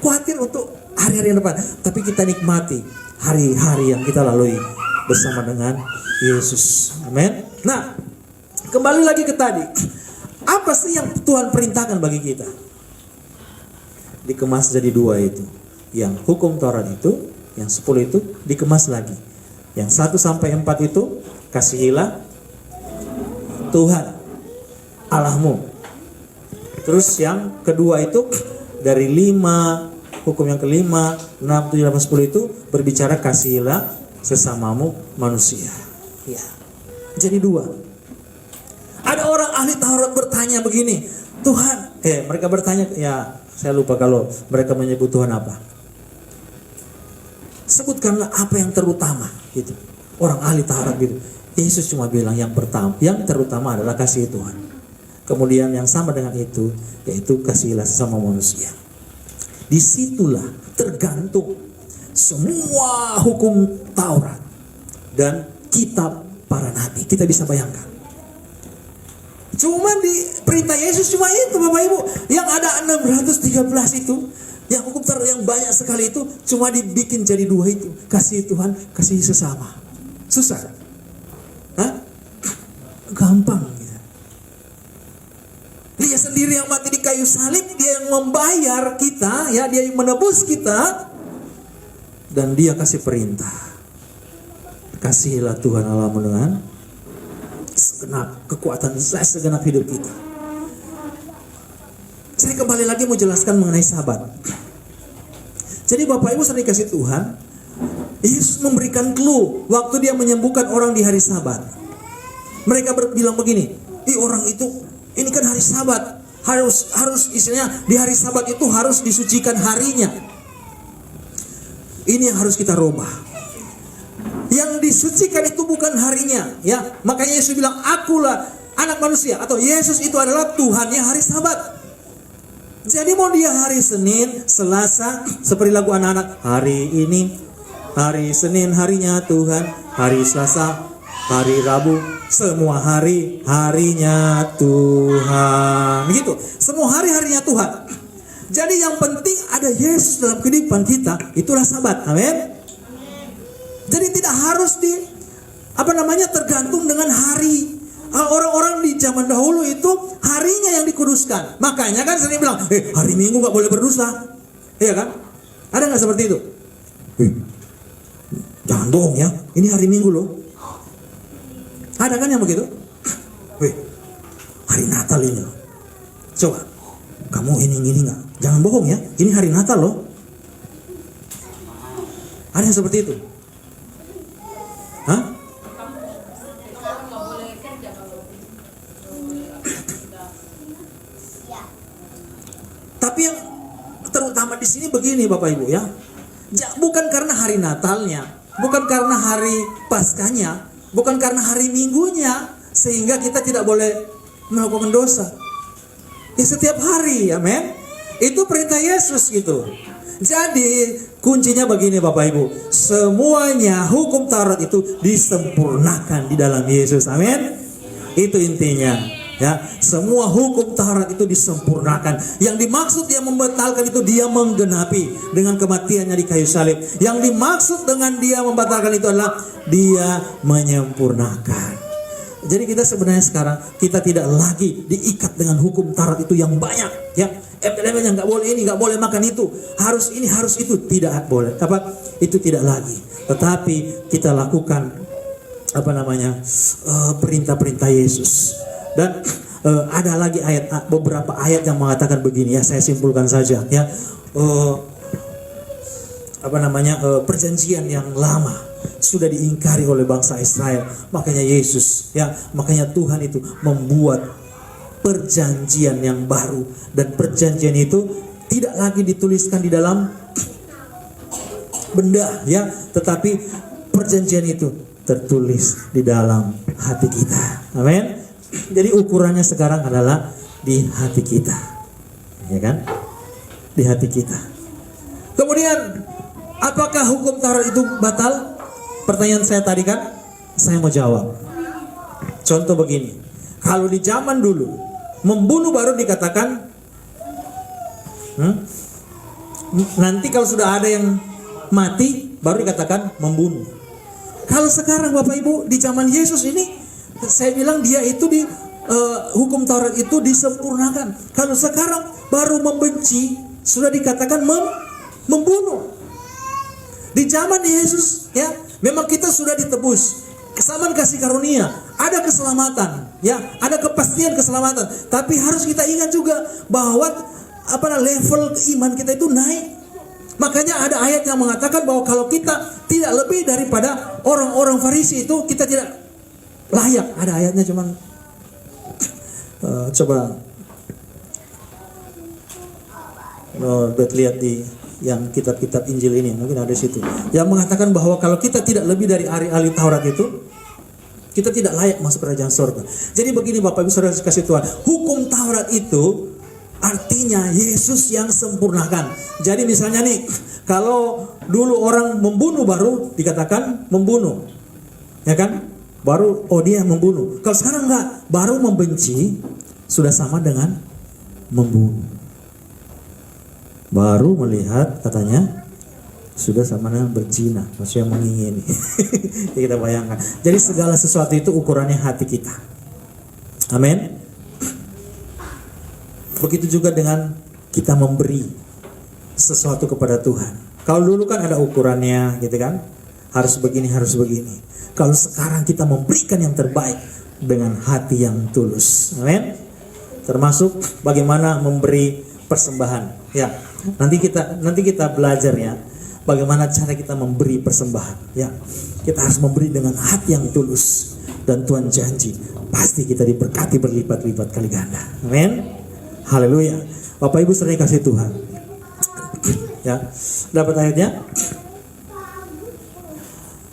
khawatir untuk hari-hari yang depan, tapi kita nikmati hari-hari yang kita lalui bersama dengan Yesus. Amin. Nah, kembali lagi ke tadi. Apa sih yang Tuhan perintahkan bagi kita? Dikemas jadi 2 itu. Yang hukum Taurat itu, yang 10 itu dikemas lagi. Yang 1 sampai 4 itu kasihilah Tuhan Allahmu. Terus yang kedua itu dari 5, hukum yang kelima, 6, 7, 8, 10 itu berbicara kasihilah sesamamu manusia. Ya. Jadi 2. Ada orang ahli Taurat bertanya begini, Tuhan, mereka bertanya, ya saya lupa kalau mereka menyebut Tuhan apa. Sebutkanlah apa yang terutama gitu. Orang ahli Taurat gitu. Yesus cuma bilang yang terutama adalah kasih Tuhan. Kemudian yang sama dengan itu yaitu kasihilah sesama manusia. Disitulah tergantung semua hukum Taurat dan kitab para nabi. Kita bisa bayangkan. Cuma di perintah Yesus cuma itu Bapak Ibu. Yang ada 613 itu, yang hukum Taurat yang banyak sekali itu cuma dibikin jadi 2 itu. Kasih Tuhan, kasih sesama. Susah? Hah? Gampang gitu. Dia sendiri yang mati di kayu salib, dia yang membayar kita, ya, dia yang menebus kita, dan dia kasih perintah. Kasihilah Tuhan Allahmu dengan segenap kekuatan saya, segenap hidup kita. Saya kembali lagi mau jelaskan mengenai Sabat. Jadi Bapak Ibu saya dikasih Tuhan, Yesus memberikan clue waktu dia menyembuhkan orang di hari Sabat. Mereka bilang begini, orang itu, ini kan hari Sabat, harus istilahnya di hari Sabat itu harus disucikan harinya. Ini yang harus kita rubah. Yang disucikan itu bukan harinya, ya. Makanya Yesus bilang, akulah anak manusia, atau Yesus itu adalah Tuhannya hari Sabat. Jadi mau dia hari Senin, Selasa, seperti lagu anak-anak, hari ini, hari Senin harinya Tuhan, hari Selasa, hari Rabu, semua hari harinya Tuhan. Begitu, semua hari harinya Tuhan. Jadi yang penting ada Yesus dalam kehidupan kita, itulah Sabat. Amin. Jadi tidak harus tergantung dengan hari. Orang-orang di zaman dahulu itu harinya yang dikuduskan. Makanya kan sering bilang, hari Minggu gak boleh berdosa. Iya kan? Ada gak seperti itu? Jangan bohong ya, ini hari Minggu loh. Ada kan yang begitu? Hari Natal ini loh. Coba, kamu ini gak? Jangan bohong ya, ini hari Natal loh. Ada yang seperti itu? Hah? Tapi yang terutama di sini begini Bapak Ibu ya. Bukan karena hari Natalnya, bukan karena hari Paskahnya, bukan karena hari Minggunya sehingga kita tidak boleh melakukan dosa. Ya setiap hari, amin. Itu perintah Yesus gitu. Jadi kuncinya begini Bapak Ibu, semuanya hukum Taurat itu disempurnakan di dalam Yesus, amin. Itu intinya, ya. Semua hukum Taurat itu disempurnakan. Yang dimaksud dia membatalkan itu dia menggenapi dengan kematiannya di kayu salib. Yang dimaksud dengan dia membatalkan itu adalah dia menyempurnakan. Jadi kita sebenarnya sekarang kita tidak lagi diikat dengan hukum Taurat itu yang banyak, ya. Embel-embelnya nggak boleh ini, nggak boleh makan itu, harus ini, harus itu, tidak boleh. Itu tidak lagi. Tetapi kita lakukan perintah-perintah Yesus. Dan ada lagi beberapa ayat yang mengatakan begini, ya. Saya simpulkan saja, ya. Perjanjian yang lama sudah diingkari oleh bangsa Israel. Makanya Yesus, ya, makanya Tuhan itu membuat perjanjian yang baru, dan perjanjian itu tidak lagi dituliskan di dalam benda, ya, tetapi perjanjian itu tertulis di dalam hati kita. Amin. Jadi ukurannya sekarang adalah di hati kita, ya kan? Di hati kita. Kemudian, apakah hukum Taurat itu batal? Pertanyaan saya tadi kan, saya mau jawab. Contoh begini, kalau di zaman dulu membunuh baru dikatakan, nanti kalau sudah ada yang mati baru dikatakan membunuh. Kalau sekarang Bapak Ibu di zaman Yesus ini, saya bilang dia itu hukum Taurat itu disempurnakan. Kalau sekarang baru membenci sudah dikatakan membunuh. Di zaman Yesus, ya, memang kita sudah ditebus, kesamaan kasih karunia, ada keselamatan, ya, ada kepastian keselamatan. Tapi harus kita ingat juga bahwa level iman kita itu naik. Makanya ada ayat yang mengatakan bahwa kalau kita tidak lebih daripada orang-orang Farisi itu, kita tidak layak. Ada ayatnya, cuman coba lihat di yang kitab-kitab Injil ini, mungkin ada di situ, yang mengatakan bahwa kalau kita tidak lebih dari ahli Taurat itu, kita tidak layak masuk kerajaan surga. Jadi begini Bapak Ibu Saudara kasih Tuhan, hukum Taurat itu artinya Yesus yang sempurnakan. Jadi misalnya nih, kalau dulu orang membunuh baru dikatakan membunuh, ya kan? baru dia yang membunuh. Kalau sekarang enggak, baru membenci sudah sama dengan membunuh. Baru melihat katanya sudah sama dengan berzina, maksudnya mengingini. Ya, kita bayangkan. Jadi segala sesuatu itu ukurannya hati kita. Amin. Begitu juga dengan kita memberi sesuatu kepada Tuhan. Kalau dulu kan ada ukurannya gitu kan, harus begini, harus begini. Kalau sekarang kita memberikan yang terbaik dengan hati yang tulus. Amin. Termasuk bagaimana memberi persembahan. Ya, nanti kita belajar ya, bagaimana cara kita memberi persembahan. Ya, kita harus memberi dengan hati yang tulus, dan Tuhan janji pasti kita diberkati berlipat-lipat kali ganda. Amin. Haleluya. Bapak Ibu sering kasih Tuhan. Ya, dapat ayatnya?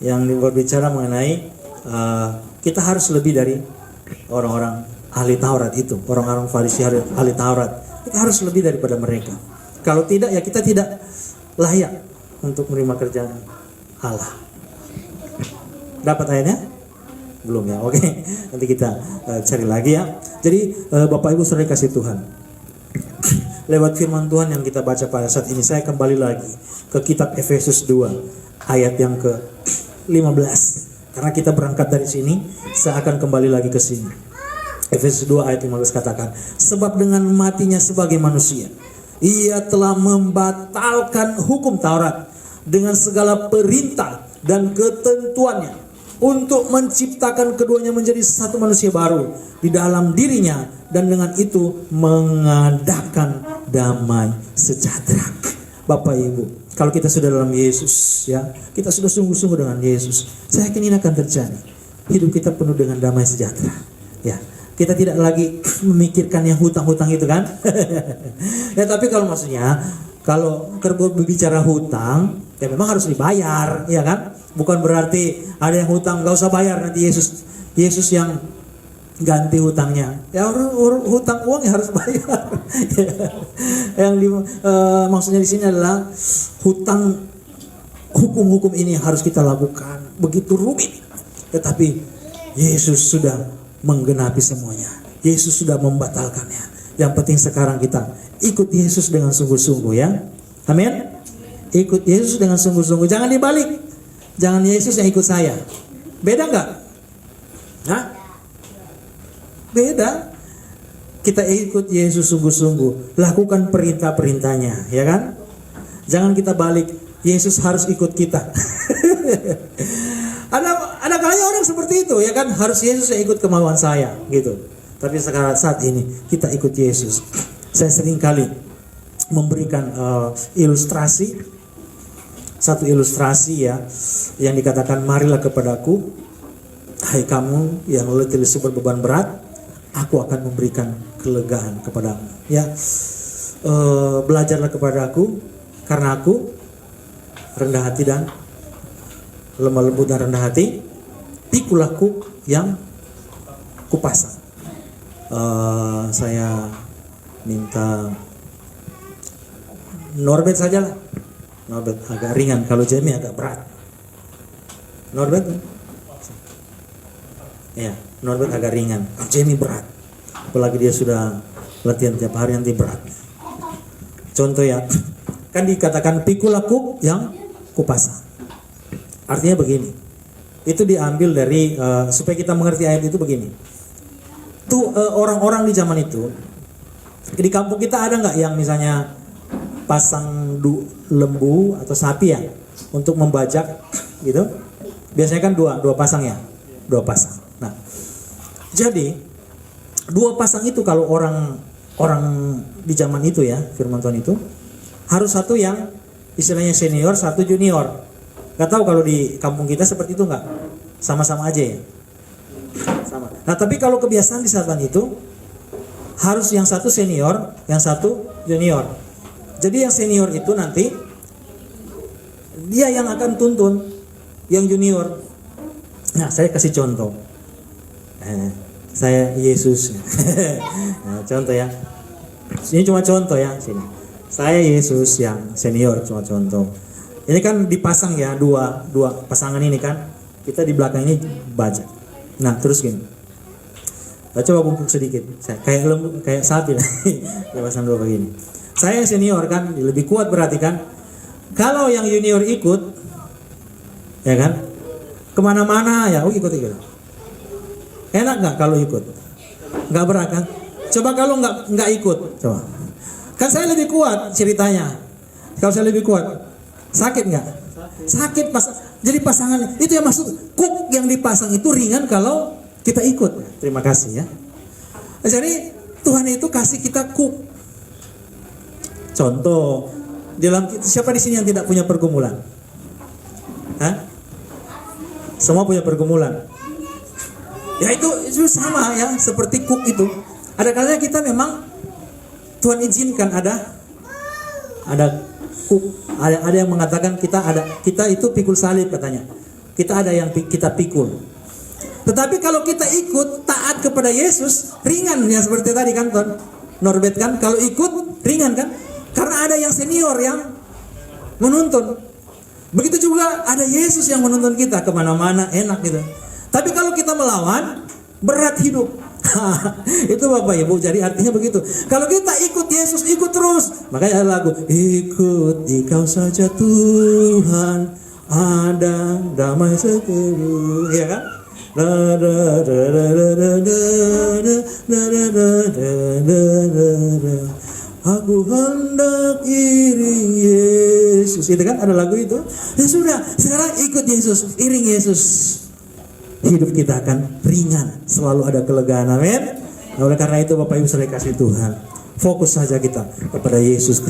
Yang berbicara mengenai kita harus lebih dari orang-orang ahli Taurat itu, orang-orang Farisi ahli Taurat. Kita harus lebih daripada mereka. Kalau tidak, ya kita tidak layak untuk menerima kerjaan Allah. Dapat ayatnya? Belum ya? Oke, nanti kita cari lagi ya. Jadi Bapak Ibu saudara kasih Tuhan, lewat firman Tuhan yang kita baca pada saat ini, saya kembali lagi ke kitab Efesus 2 ayat yang ke-15. Karena kita berangkat dari sini, saya akan kembali lagi ke sini. Efesus 2 ayat 15 katakan, sebab dengan matinya sebagai manusia, ia telah membatalkan hukum Taurat dengan segala perintah dan ketentuannya, untuk menciptakan keduanya menjadi satu manusia baru di dalam dirinya, dan dengan itu mengadakan damai sejahtera. Bapak Ibu, kalau kita sudah dalam Yesus ya, kita sudah sungguh-sungguh dengan Yesus, saya yakin ini akan terjadi. Hidup kita penuh dengan damai sejahtera. Ya, kita tidak lagi memikirkan yang hutang-hutang itu kan. Ya, tapi kalau maksudnya kalau berbicara hutang, ya memang harus dibayar, ya kan? Bukan berarti ada yang hutang gak usah bayar, nanti Yesus yang ganti hutangnya. Ya, orang hutang uang ya harus bayar. Maksudnya di sini adalah hutang, hukum-hukum ini harus kita lakukan. Begitu rumit, tetapi Yesus sudah menggenapi semuanya. Yesus sudah membatalkannya. Yang penting sekarang kita ikut Yesus dengan sungguh-sungguh ya. Amin. Ikut Yesus dengan sungguh-sungguh. Jangan dibalik. Jangan Yesus yang ikut saya. Beda nggak? Hah? Beda. Kita ikut Yesus sungguh-sungguh. Lakukan perintah-perintahnya, ya kan? Jangan kita balik. Yesus harus ikut kita. Ada kalanya orang seperti itu, ya kan? Harus Yesus yang ikut kemauan saya, gitu. Tapi sekarang saat ini kita ikut Yesus. Saya sering kali memberikan ilustrasi, satu ilustrasi ya, yang dikatakan, marilah kepadaku, hai kamu yang letih lesu berbeban berat, aku akan memberikan kelegaan kepadamu. Ya, belajarlah kepadaku, karena aku rendah hati dan lemah lembut dan rendah hati, pikulah yang kupasang. Saya minta Norbert saja lah. Norbert agak ringan, kalau Jamie agak berat. Norbert, ya, Norbert agak ringan, Jamie berat. Apalagi dia sudah latihan tiap hari, nanti berat. Contoh ya, kan dikatakan pikulah yang kupasang. Artinya begini, itu diambil dari supaya kita mengerti ayat itu begini. Tuh orang-orang di zaman itu, di kampung kita ada nggak yang misalnya pasang lembu atau sapi ya untuk membajak gitu? Biasanya kan dua pasang ya, dua pasang. Nah, jadi dua pasang itu kalau orang di zaman itu ya, firman Tuhan itu harus satu yang istilahnya senior, satu junior. Gak tahu kalau di kampung kita seperti itu nggak? Sama-sama aja ya. Sama. Nah, tapi kalau kebiasaan di selatan itu harus yang satu senior, yang satu junior. Jadi yang senior itu nanti dia yang akan tuntun yang junior. Nah, saya kasih contoh. Saya Yesus. Nah, contoh ya. Ini cuma contoh ya sini. Saya Yesus yang senior, cuma contoh. Ini kan dipasang ya dua pasangan ini kan. Kita di belakang ini bajak. Nah, terus gini. Coba bungkuk sedikit. Saya kayak sapi lah. Lepasan dulu begini. Saya senior kan, lebih kuat berarti kan. Kalau yang junior ikut, ya kan, kemana-mana ya, ikut. Enak nggak kalau ikut? Nggak berat kan? Coba kalau nggak ikut, coba. Kan saya lebih kuat ceritanya. Kalau saya lebih kuat, sakit nggak? Sakit pas. Jadi pasangan itu yang maksud kuk yang dipasang itu ringan kalau kita ikut. Terima kasih ya. Jadi Tuhan itu kasih kita kuk. Contoh, siapa di sini yang tidak punya pergumulan? Hah? Semua punya pergumulan. Ya itu sama ya, seperti kuk itu. Ada kalanya kita memang Tuhan izinkan ada kuk. Ada yang mengatakan kita itu pikul salib katanya. Kita ada yang kita pikul. Tetapi kalau kita ikut taat kepada Yesus, ringan ya seperti tadi kan Norbert kan, kalau ikut ringan kan? Karena ada yang senior yang menuntun. Begitu juga ada Yesus yang menuntun kita kemana-mana, enak gitu. Tapi kalau kita melawan, berat hidup. Itu Bapak Ibu, jadi artinya begitu. Kalau kita ikut Yesus, ikut terus. Makanya ada lagu, ikut jikau saja Tuhan, ada damai seteru, ya kan? Aku hendak iring Yesus. Itu kan ada lagu itu. Ya sudah, sekarang ikut Yesus, iring Yesus. Hidup kita akan ringan, selalu ada kelegaan. Amin. Oleh karena itu Bapak Ibu saudara kasih Tuhan, fokus saja kita kepada Yesus Kristus.